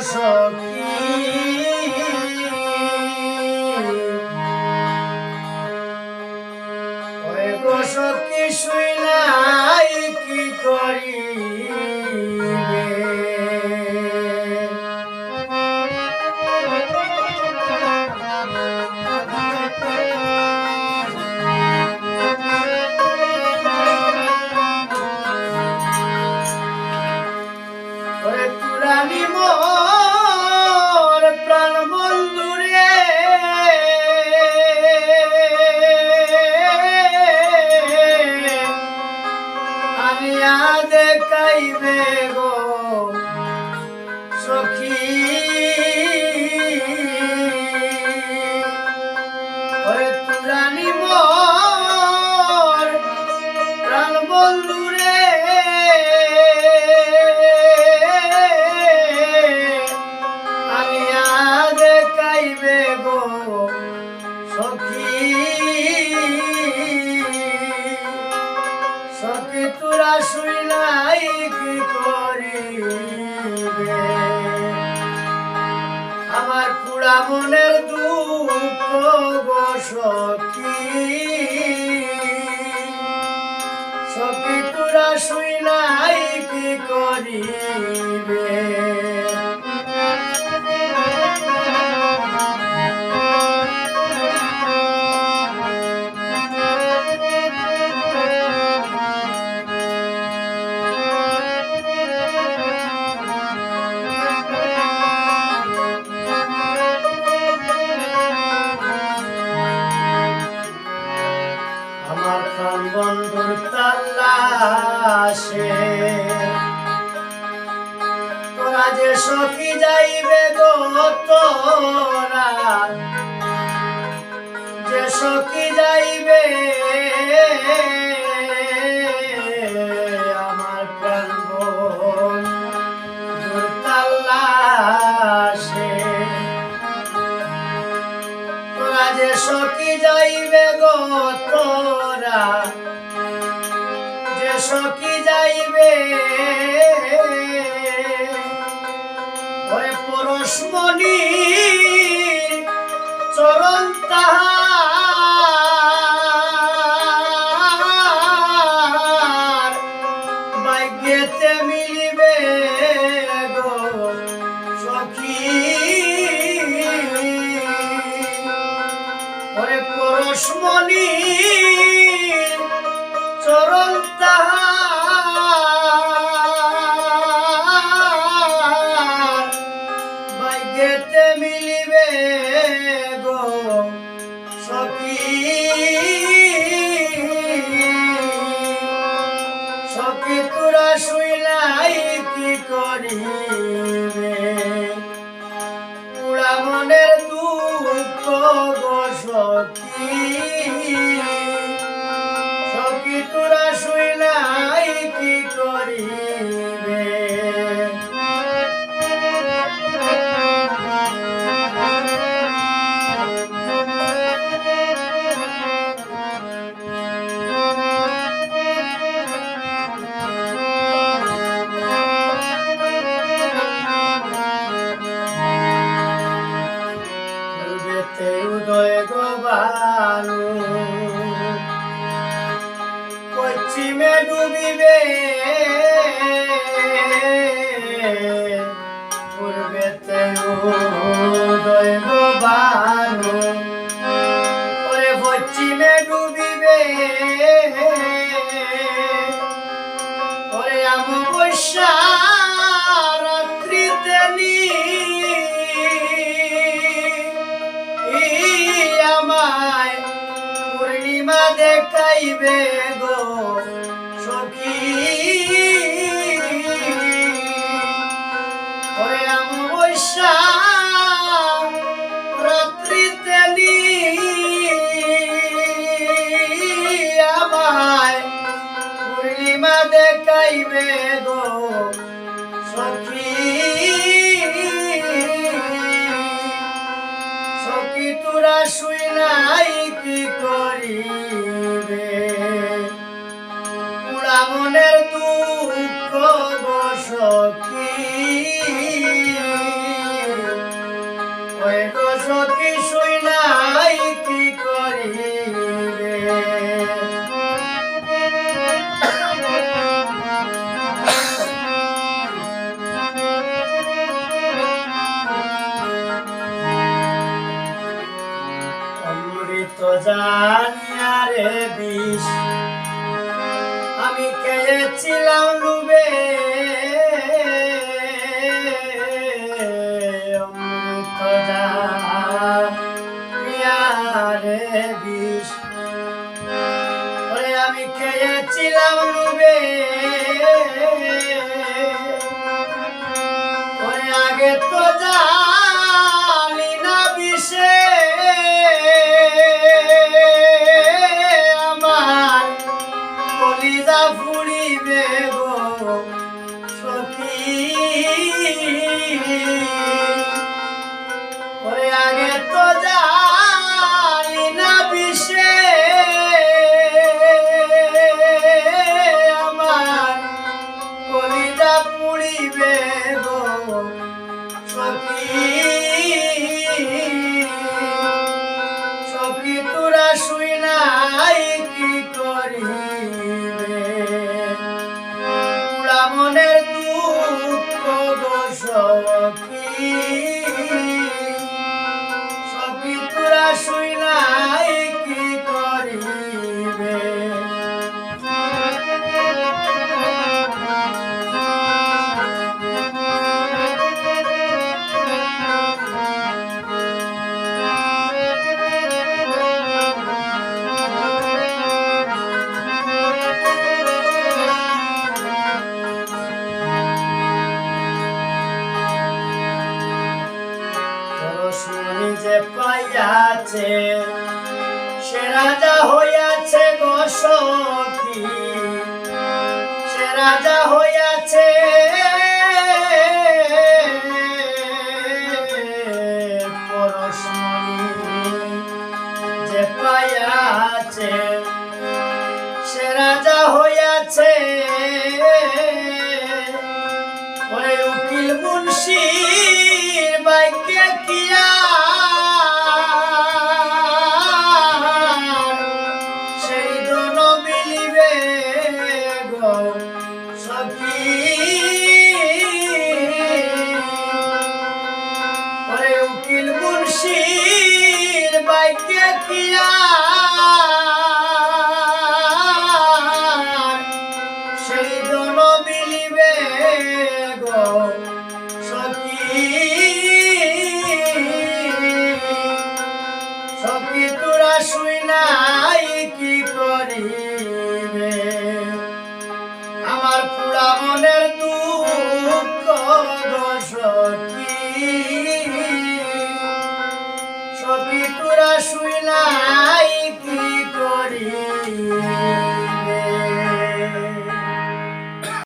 সখী ওই গো সখী শুইলাই কি করিবে ওরে তুরানি মোর প্রাণ বন্ধুরে আনিয়া দেখাইবে গো সখী ওরে তুরানি মোর প্রাণ বন্ধুরে আনিয়া দেখাইবে গো সখী সখী তোরা শুইলাই কি করিবে আমার পুরা মনের দুঃখ গো সখী সখী তোরা শুইলাই কি করিবে আমার প্রাণ বন্ধুর তালাশে তোরা যে সখী যাইবে গো তোরা যে সখী যাইবে আমার প্রাণ বন্ধুর তালাশে তোরা যে সখী যাইবে গো তোরা যে সখী যাইবে ওরে পরশমণি চরণ তাহার ভাগ্যেতে মিলিবে গো সখী ওরে পরশমণি চরণ তাহার ভাগ্যেতে মিলিবে গো সখী সখী তোরা শুইলাই কি করিবে পুরা মনের দুঃখ গো সখী সখী তোরা শুইলাই কি করিবে উদয় গো বানু পশ্চিমে ডুবিবে পূর্বেতে উদয় গো বানু ওরে পশ্চিমে ডুবিবে ওরে অমাবস্যা রাত্রিতে আমায় পূর্ণিমা দেখাইবে গো সখী ওরে অমাবস্যা রাত্রিতে আমায় পূর্ণিমা দেখাইবে গো সখী সখী তোরা শুইলাই কি করিবে ওই গো সখী শুই নাই কি করিবে অমৃত জানিয়া রে বিষ আমি খেয়েছিলাম লুবে অমৃত জানিয়া রে বিষ ওরে আমি খেয়েছিলাম লুবে ওরে আগে তো জানি না বিষে আমার কলিজা ফুড়িবে গো সখী ওরে আগে তো জানি না বিষে আমার কলিজা পুড়িবে গো সখী সখী তোরা শুই নাই কি করিবে পুরা মনের দুঃখ গো সখী সখী তোরা শুই নাই কি করিবে পরশুনি যে পাইয়াছে সে রাজা হইয়াছে গো সখী সে রাজা হইয়াছে পরশুনি যে পাইয়াছে সে রাজা হইয়াছে ওরে উকিল মুন্সির বাইকে কিয়া সেই দোন মিলিবে গো সখী ওরে উকিল মুন্সির বাইকে কিয়া সেই দোন মিলিবে গো সখী সখী তোরা শুই নাই কি করিবে আমার পুরা মনের দুঃখ গো সখী